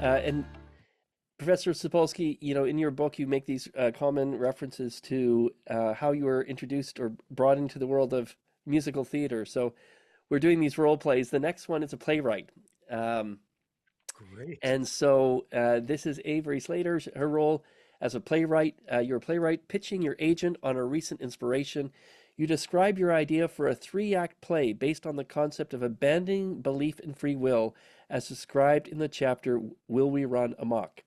And Professor Sapolsky, in your book, you make these common references to how you were introduced or brought into the world of musical theater. So we're doing these role plays. The next one is a playwright. Um, Great. and so this is Avery Slater, her role as a playwright. You're a playwright pitching your agent on a recent inspiration. You describe your idea for a three-act play based on the concept of abandoning belief in free will, as described in the chapter Will We Run Amok?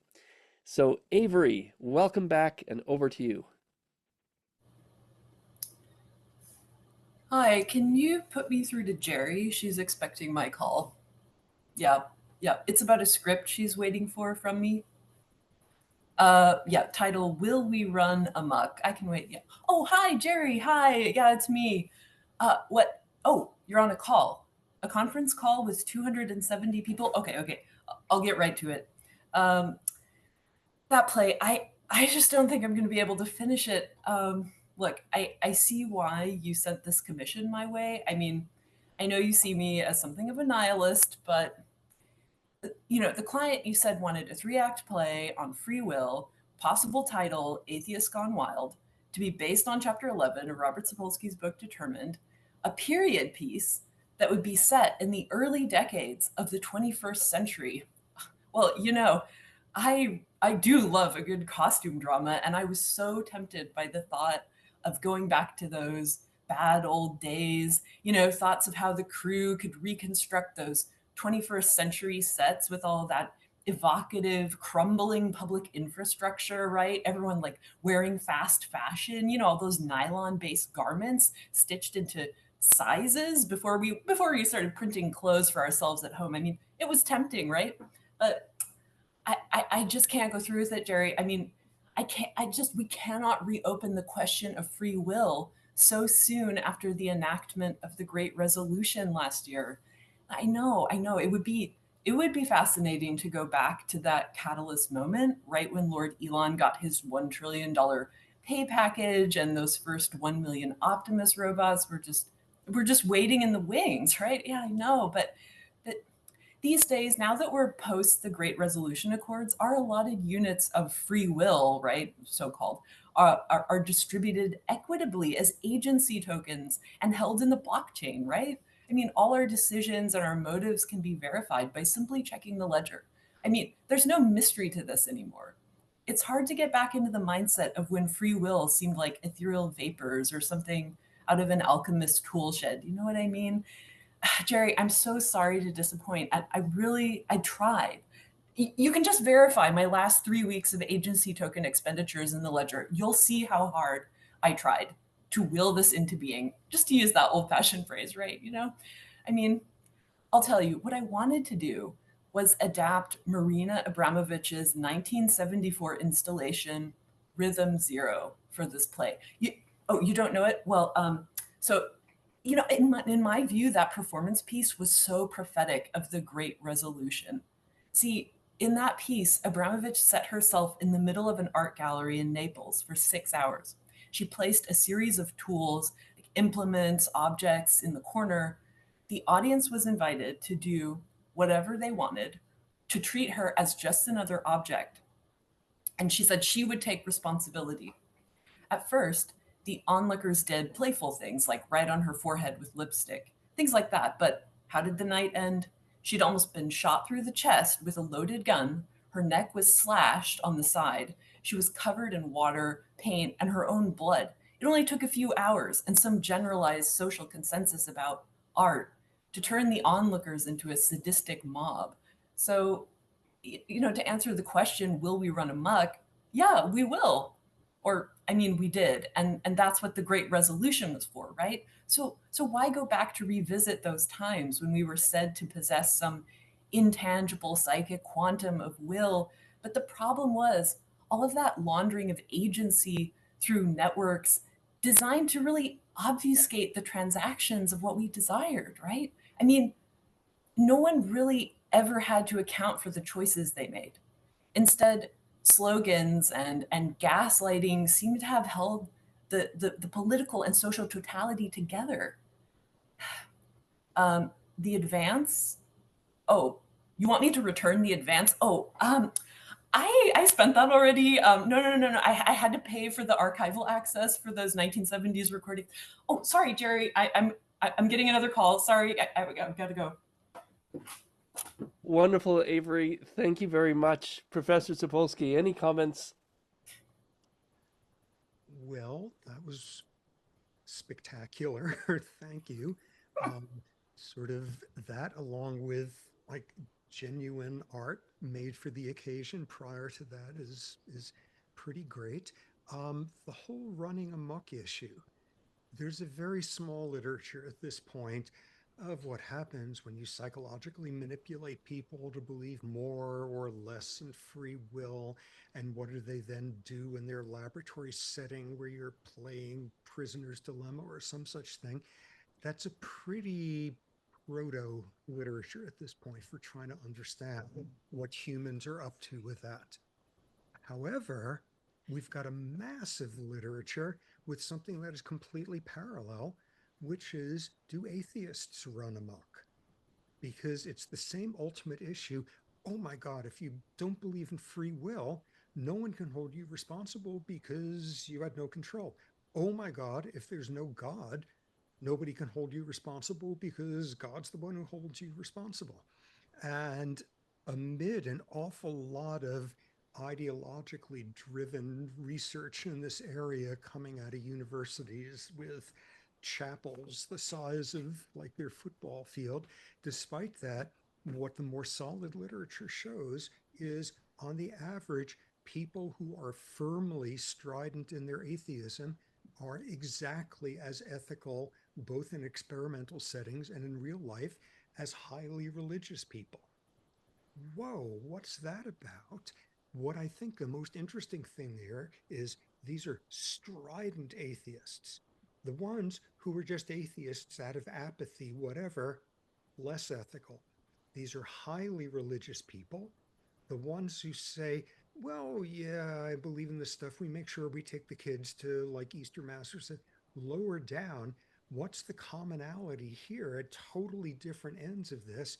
So, Avery, welcome back and over to you. Hi, can you put me through to Jerry? She's expecting my call. Yeah, yeah. It's about a script she's waiting for from me. Yeah, title Will We Run Amok? I can wait. Yeah. Oh, hi, Jerry. Hi. Yeah, it's me. What? Oh, you're on a call. A conference call with 270 people? Okay, okay. I'll get right to it. Um, that play, I just don't think I'm going to be able to finish it. Look, I see why you sent this commission my way. I mean, I know you see me as something of a nihilist, but the client you said wanted a three-act play on free will, possible title Atheist Gone Wild, to be based on chapter 11 of Robert Sapolsky's book Determined, a period piece that would be set in the early decades of the 21st century. Well, I do love a good costume drama, and I was so tempted by the thought of going back to those bad old days, thoughts of how the crew could reconstruct those 21st century sets with all that evocative, crumbling public infrastructure, right? Everyone like wearing fast fashion, all those nylon-based garments stitched into sizes before we started printing clothes for ourselves at home. I mean, it was tempting, right? But I just can't go through with it, Jerry. I mean, we cannot reopen the question of free will so soon after the enactment of the Great Resolution last year. I know. It would be fascinating to go back to that catalyst moment, right when Lord Elon got his $1 trillion pay package and those first 1 million Optimus robots were just waiting in the wings, right? Yeah, I know, but these days, now that we're post the Great Resolution Accords, our allotted units of free will, right, so called, are distributed equitably as agency tokens and held in the blockchain, right? I mean, all our decisions and our motives can be verified by simply checking the ledger. I mean, there's no mystery to this anymore. It's hard to get back into the mindset of when free will seemed like ethereal vapors or something out of an alchemist tool shed. You know what I mean? Jerry, I'm so sorry to disappoint. I tried. You can just verify my last 3 weeks of agency token expenditures in the ledger. You'll see how hard I tried to will this into being, just to use that old fashioned phrase, right? I mean, I'll tell you, what I wanted to do was adapt Marina Abramovich's 1974 installation Rhythm Zero for this play. You don't know it? Well, so in my view, that performance piece was so prophetic of the Great Resolution. See, in that piece, Abramovich set herself in the middle of an art gallery in Naples for 6 hours. She placed a series of tools, like implements, objects in the corner. The audience was invited to do whatever they wanted, to treat her as just another object. And she said she would take responsibility. At first, the onlookers did playful things like write on her forehead with lipstick, things like that. But how did the night end? She'd almost been shot through the chest with a loaded gun. Her neck was slashed on the side. She was covered in water, paint, and her own blood. It only took a few hours and some generalized social consensus about art to turn the onlookers into a sadistic mob. So, to answer the question, will we run amok? Yeah, we will. Or I mean, we did, and that's what the Great Resolution was for, right? So why go back to revisit those times when we were said to possess some intangible psychic quantum of will? But the problem was all of that laundering of agency through networks designed to really obfuscate the transactions of what we desired, right? I mean, no one really ever had to account for the choices they made. Instead, slogans and gaslighting seem to have held the political and social totality together. The advance, oh, You want me to return the advance? Oh, I spent that already. No. I had to pay for the archival access for those 1970s recordings. Oh, sorry, Jerry. I'm getting another call. Sorry, I've got to go. Wonderful, Avery. Thank you very much. Professor Sapolsky, any comments? Well, that was spectacular. Thank you. Um, Sort of that, along with like genuine art made for the occasion prior to that, is pretty great. The whole running amok issue. There's a very small literature at this point of what happens when you psychologically manipulate people to believe more or less in free will, and what do they then do in their laboratory setting where you're playing prisoner's dilemma or some such thing. That's a pretty proto literature at this point for trying to understand what humans are up to with that. However, we've got a massive literature with something that is completely parallel, which is, do atheists run amok? Because it's the same ultimate issue. Oh my God, if you don't believe in free will, no one can hold you responsible because you had no control. Oh my God, if there's no God, nobody can hold you responsible because God's the one who holds you responsible. And amid an awful lot of ideologically driven research in this area coming out of universities with chapels the size of like their football field, despite that, what the more solid literature shows is, on the average, people who are firmly strident in their atheism are exactly as ethical, both in experimental settings and in real life, as highly religious people. Whoa, what's that about? What I think the most interesting thing there is, these are strident atheists. The ones who are just atheists out of apathy, whatever, less ethical. These are highly religious people. The ones who say, well, yeah, I believe in this stuff. We make sure we take the kids to like Easter Mass or something. Lower down, what's the commonality here at totally different ends of this?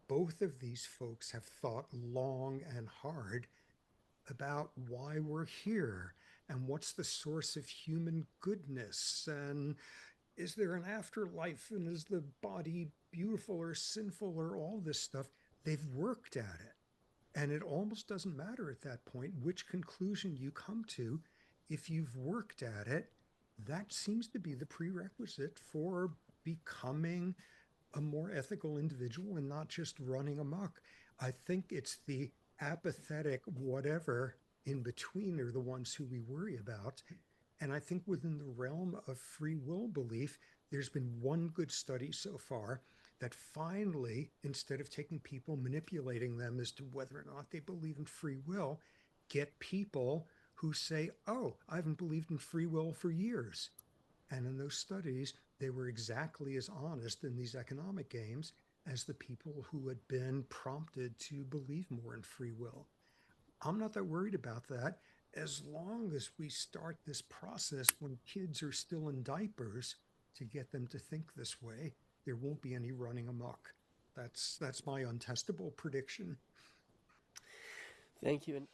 Both of these folks have thought long and hard about why we're here and what's the source of human goodness, and is there an afterlife, and is the body beautiful or sinful, or all this stuff. They've worked at it. And it almost doesn't matter at that point which conclusion you come to. If you've worked at it, that seems to be the prerequisite for becoming a more ethical individual and not just running amok. I think it's the apathetic whatever in between are the ones who we worry about. And I think within the realm of free will belief, there's been one good study so far that finally, instead of taking people, manipulating them as to whether or not they believe in free will, get people who say, oh, I haven't believed in free will for years. And in those studies, they were exactly as honest in these economic games as the people who had been prompted to believe more in free will. I'm not that worried about that. As long as we start this process when kids are still in diapers to get them to think this way, there won't be any running amok. That's my untestable prediction. Thank you.